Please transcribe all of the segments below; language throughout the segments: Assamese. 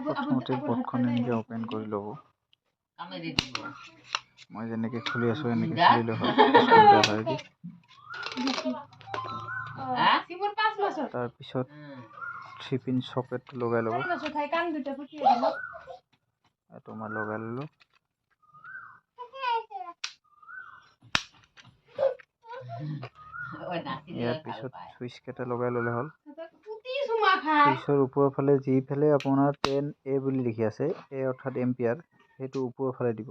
প্ৰথমতে বৰ্ডখন এনেকৈ অপেন কৰি ল'ব। মই যেনেকৈ খুলি আছোঁ এনেকৈ খুলিলে হ'ল। তাৰপিছত 3-পিন চকেটটো লগাই ল'ব। এইটো মই লগাই ল'লোঁ। ইয়াৰ পিছত চুইচ কেইটা লগাই ল'লে হ'ল। চুইচৰ ওপৰৰ ফালে যিফালে আপোনাৰ 10A বুলি লিখি আছে, A অৰ্থাৎ এম্পিয়াৰ, সেইটো ওপৰৰ ফালে দিব।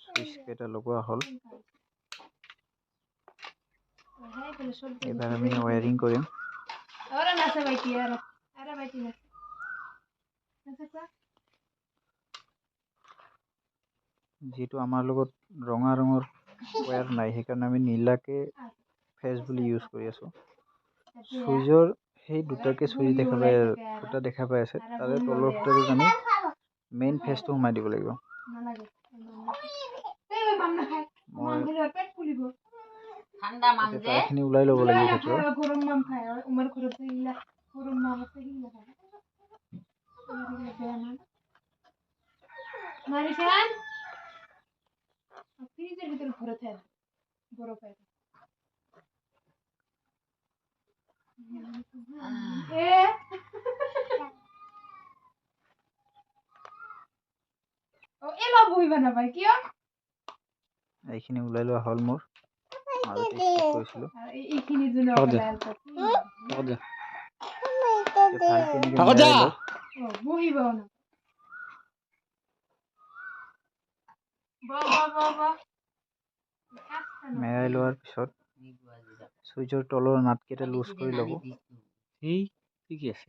চুইচ কেইটা লগোৱা হ'ল। এবাৰ আমি ৱায়াৰিং কৰিম। যিহেতু আমাৰ লগত ৰঙা ৰঙৰ ৱায়াৰ নাই, সেইকাৰণে আমি নীলাকে ফেজ বুলি ইউজ কৰি আছোঁ। চুইচৰ সেই দুটাকে চুইচ দেখা পাই আছে, তাৰে তলৰ ফুটাটোত আমি মেইন ফেজটো সোমাই দিব লাগিব। তাৰখিনি ওলাই ল'ব লাগিব ভিতৰত। এইখিনি ওলাই লোৱা হ'ল মোৰ। মেৰাই লোৱাৰ পিছত চুইচৰ তলৰ নাটকেইটা লুজ কৰি ল'ব। ঠিকে আছে।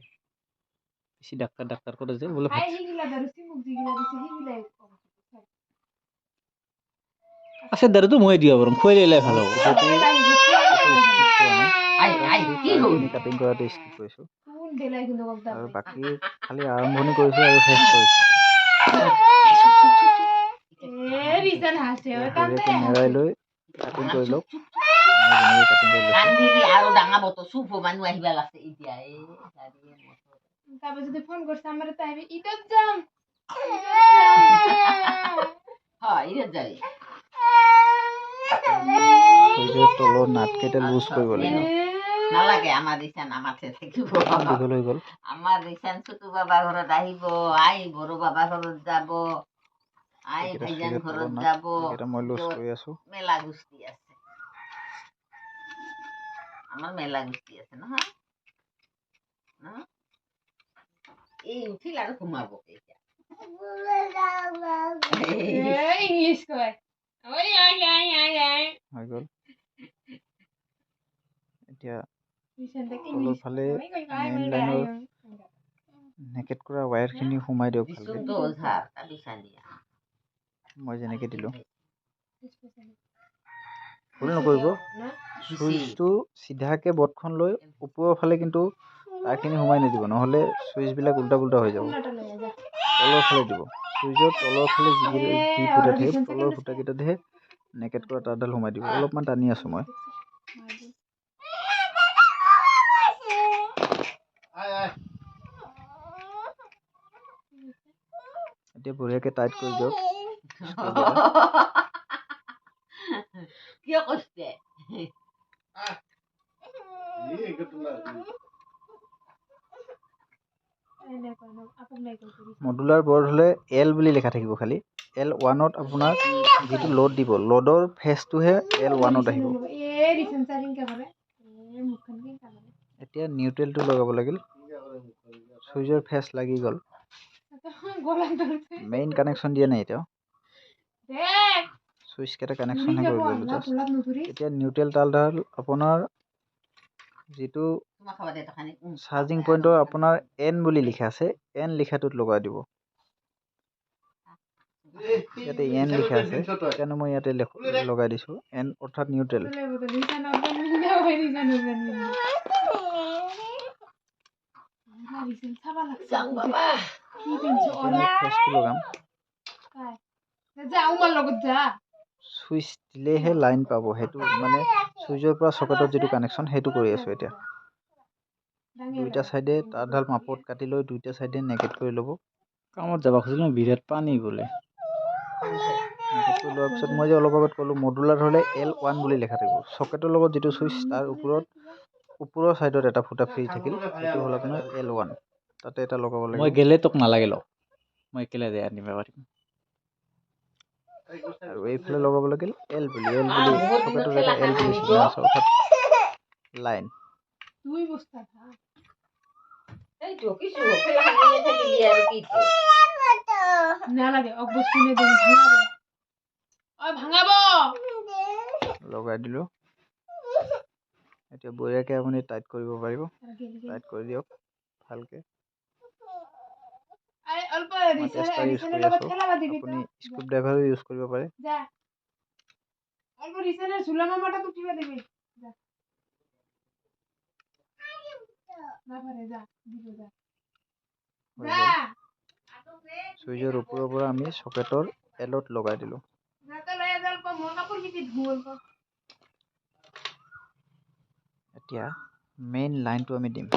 বেছি ডাক্তাৰ কৰে যে বোলে আছে দাদাটো মই দিয়া বাৰু খুৱাই দিলে ভাল হ'ব। কাটিং কৰাটো স্কিপ কৰিছোঁ আৰু বাকী খালি আৰম্ভণি কৰিছোঁ আৰু শেষ কৰিছোঁ। মেৰাই লৈ কাটিং কৰি লওক। তলৰ নাটকেইটা লুজ কৰিব লাগিব। নালাগে আমাৰ ৰিচান আমাৰতে থাকিব। দীঘল হৈ গ'ল। আমাৰ ৰিচান চুটু বাবা ঘৰত আহিব, আই বড়ো বাবা ঘৰত যাব, আই ভাইজান ঘৰত যাব। মই লুজ কৰি আছোঁ। মেলা গোষ্ঠী আছে, আমাৰ মেলা গোষ্ঠী আছে নহয়। এই উঠিল আৰু সোমাব এতিয়া। ইংলিছ কয় হৈ গ'ল। এতিয়া তলৰ ফালে মেইন লাইনৰ নেকেট কৰা ৱায়াৰখিনি সোমাই দিয়ক ভালকৈ। মই যেনেকৈ দিলোঁ। ভুল নকৰিব, চুইচটো চিধাকৈ বৰ্ডখন লৈ ওপৰৰ ফালে কিন্তু তাৰখিনি সোমাই নিদিব, নহ'লে চুইচবিলাক উল্টা পুল্টা হৈ যাব। তলৰ ফালে দিব। চুইচৰ তলৰ ফালে যি ফুটা থাকে, তলৰ ফুটাকেইটাতহে নেকেট কৰা তাঁৰডাল সোমাই দিব। অলপমান টানি আছোঁ মই। এতিয়া বঢ়িয়াকৈ টাইট কৰি দিয়ক। কিয় কৈছে? মডুলাৰ বৰ্ড হ'লে L বুলি লিখা থাকিব খালি। L1ত আপোনাৰ যিটো লোড দিব, লোডৰ ফেজটোহে L1ত আহিব। এতিয়া নিউট্ৰেলটো লগাব লাগিল। চুইচৰ ফেজ লাগি গ'ল। মেইন কানেকশ্যন দিয়া নাই এতিয়াও। চুইচ কেইটা কানেকশ্যনহে কৰি দিলোঁ জাষ্ট। এতিয়া নিউট্ৰেল তাঁৰডাল আপোনাৰ যিটো চাৰ্জিং পইণ্টৰ আপোনাৰ N বুলি লিখা আছে, N লিখাটোত লগাই দিব। ইয়াতে N লিখা আছে, সেইকাৰণে মই ইয়াতে লগাই দিছোঁ। N অৰ্থাৎ নিউট্ৰেল। যাওঁ বাবা এতিয়া আমি ফেচটো লগাম চুইচ দিলেহে লাইন পাব সেইটো মানে চুইচৰ পৰা চকেটত যিটো কানেকশ্যন সেইটো কৰি আছোঁ এতিয়া দুইটা চাইডে তাঁৰডাল মাপত কাটি লৈ দুইটা চাইডে নেগেট কৰি ল'ব কামত যাব খুজিলে বিৰাট পানী বোলে নেগেট কৰি লোৱাৰ পিছত মই যে অলপ আগত ক'লোঁ মডুলাৰ হ'লে L1 বুলি লিখা থাকিব চকেটৰ লগত যিটো চুইচ তাৰ ওপৰৰ ছাইডত এটা ফুটা ফ্ৰী থাকিল সেইটো হ'ল আপোনাৰ L1 তাতে এটা লগাব মই লাগিব গেলে তোক নালাগে ল মই একেলগে আনিব পাৰিম আৰু এইফালে লগাব লাগিল L বুলি বহুত দিনত চকেটৰ খেলা জেগাত L বুলি খেলিব। চিগনেল আছে অৰ্থাৎ লাইন এইটো কিছু খেলা খেলি থাকিলি আৰু কি লগাই দিলোঁ এতিয়া বঢ়িয়াকৈ আপুনি টাইট কৰিব পাৰিব টাইট কৰি দিয়ক ভালকৈ মই টেষ্টাৰ ইউজ কৰি আছোঁ আপুনি স্ক্ৰু ড্ৰাইভাৰো ইউজ কৰিব পাৰে হৈ গ'ল চুইচৰ ওপৰৰ পৰা আমি চকেটৰ এলত লগাই দিলোঁ এতিয়া মেইন লাইনটো আমি দিম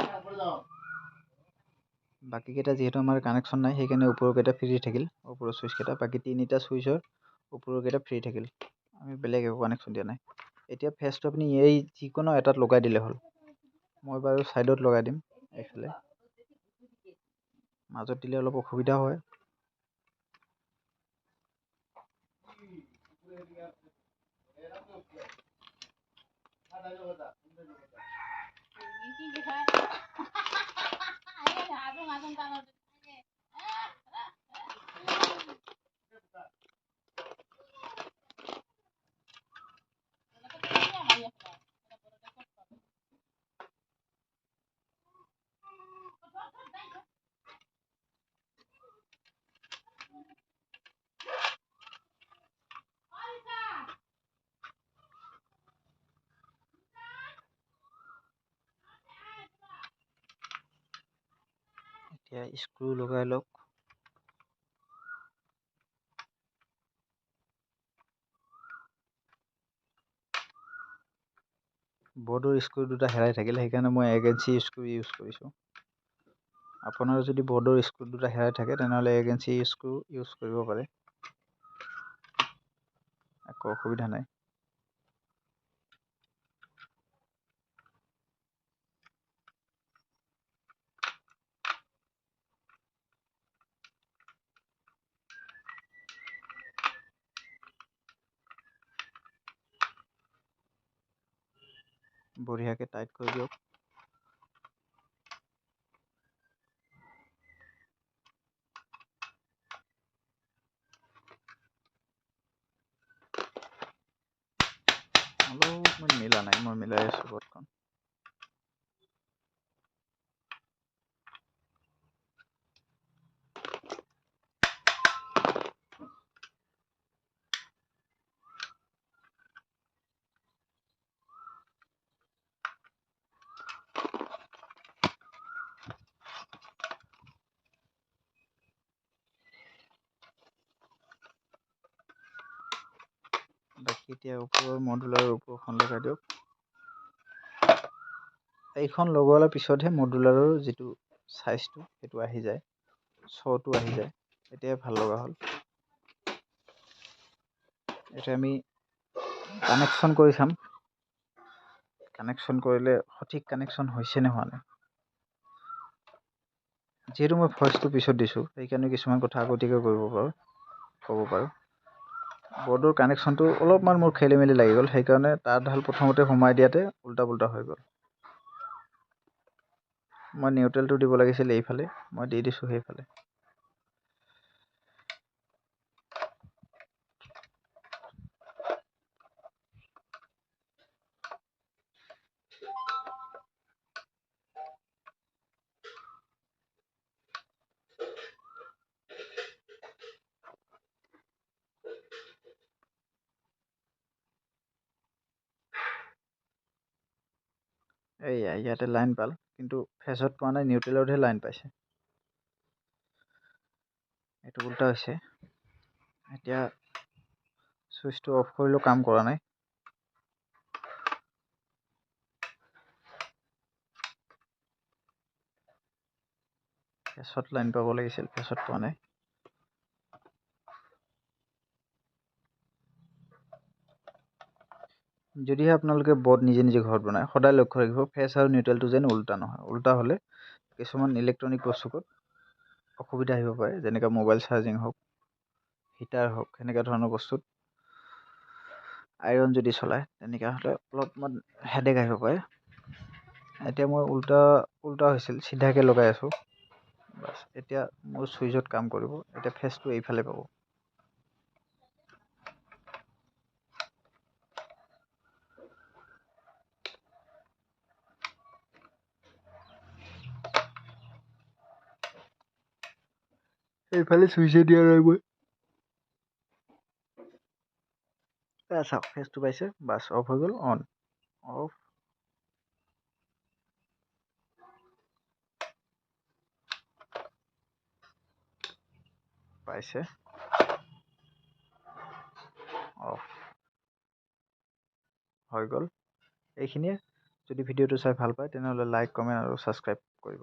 বাকীকেইটা যিহেতু আমাৰ কানেকশ্যন নাই সেইকাৰণে ওপৰকেইটা ফ্ৰী থাকিল ওপৰৰ চুইচকেইটা বাকী তিনিটা চুইচৰ ওপৰকেইটা ফ্ৰী থাকিল আমি বেলেগ একো কানেকশ্যন দিয়া নাই এতিয়া ফেচটো আপুনি এই যিকোনো এটাত লগাই দিলে হ'ল মই বাৰু ছাইডত লগাই দিম এইফালে মাজত দিলে অলপ অসুবিধা হয় এতিয়া স্ক্ৰু লগাই লওক বৰ্ডৰ স্ক্ৰু দুটা হেৰাই থাকিল সেইকাৰণে মই 1 ইঞ্চি স্ক্ৰু ইউজ কৰিছোঁ আপোনাৰ যদি বৰ্ডৰ স্ক্ৰু দুটা হেৰাই থাকে তেনেহ'লে 1 ইঞ্চি স্ক্ৰু ইউজ কৰিব পাৰে একো অসুবিধা নাই বঢ়িয়াকৈ টাইট কৰি দিয়ক অলপমান মিলা নাই মই মিলাই আছোঁ বৰ্ডখন বাকী এতিয়া ওপৰৰ মডুলাৰৰ ওপৰখন লগাই দিয়ক এইখন লগোৱাৰ পিছতহে মডুলাৰৰ যিটো চাইজটো সেইটো আহি যায় শ্ব'টো আহি যায় তেতিয়াই ভাল লগা হ'ল এতিয়া আমি কানেকশ্যন কৰি চাম কানেকশ্যন কৰিলে সঠিক কানেকশ্যন হৈছে নে হোৱা নাই যিহেতু মই ভইচটো পিছত দিছোঁ সেইকাৰণে কিছুমান কথা আগতীয়াকৈ ক'ব পাৰোঁ বৰ্ডৰ কানেকশ্যনটো অলপমান মোৰ খেলি মেলি লাগি গ'ল সেইকাৰণে তাঁৰডাল প্ৰথমতে সোমাই দিয়াতে উল্টা পুল্টা হৈ গ'ল মই নিউট্ৰেলটো দিব লাগিছিল এইফালে মই দি দিছোঁ সেইফালে এইয়া ইয়াতে লাইন পাল কিন্তু ফেজত পোৱা নাই, নিউট্ৰেলতহে লাইন পাইছে। এইটো উল্টা হৈছে। এতিয়া চুইচটো অফ কৰিলেও কাম কৰা নাই। ফেজত লাইন পাব লাগিছিল, ফেজত পোৱা নাই। যদিহে আপোনালোকে বৰ্ড নিজে নিজে ঘৰত বনায়, সদায় লক্ষ্য ৰাখিব ফেজ আৰু নিউট্ৰেলটো যেন উল্টা নহয়। উল্টা হ'লে কিছুমান ইলেক্ট্ৰনিক বস্তুত অসুবিধা আহিব পাৰে, যেনেকৈ মোবাইল চাৰ্জিং হওক, হিটাৰ হওক, সেনেকুৱা ধৰণৰ বস্তুত আইৰণ যদি চলায় তেনেকৈ হ'লে অলপমান হেডেক আহিব পাৰে। এতিয়া মই উল্টা হৈছিল, চিধাকৈ লগাই আছোঁ। বাছ এতিয়া মোৰ চুইচত কাম কৰিব। এতিয়া ফেজটো এইফালে পাব। এইফালে চুইচে দিয়া নাই মই। চাওক ফেজটো পাইছে, বাছ অফ হৈ গ'ল, অন, অফ। পাইছে, অফ হৈ গ'ল। এইখিনিয়ে। যদি ভিডিঅ'টো চাই ভাল পায় তেনেহ'লে লাইক, কমেণ্ট আৰু ছাবস্ক্ৰাইব কৰিব।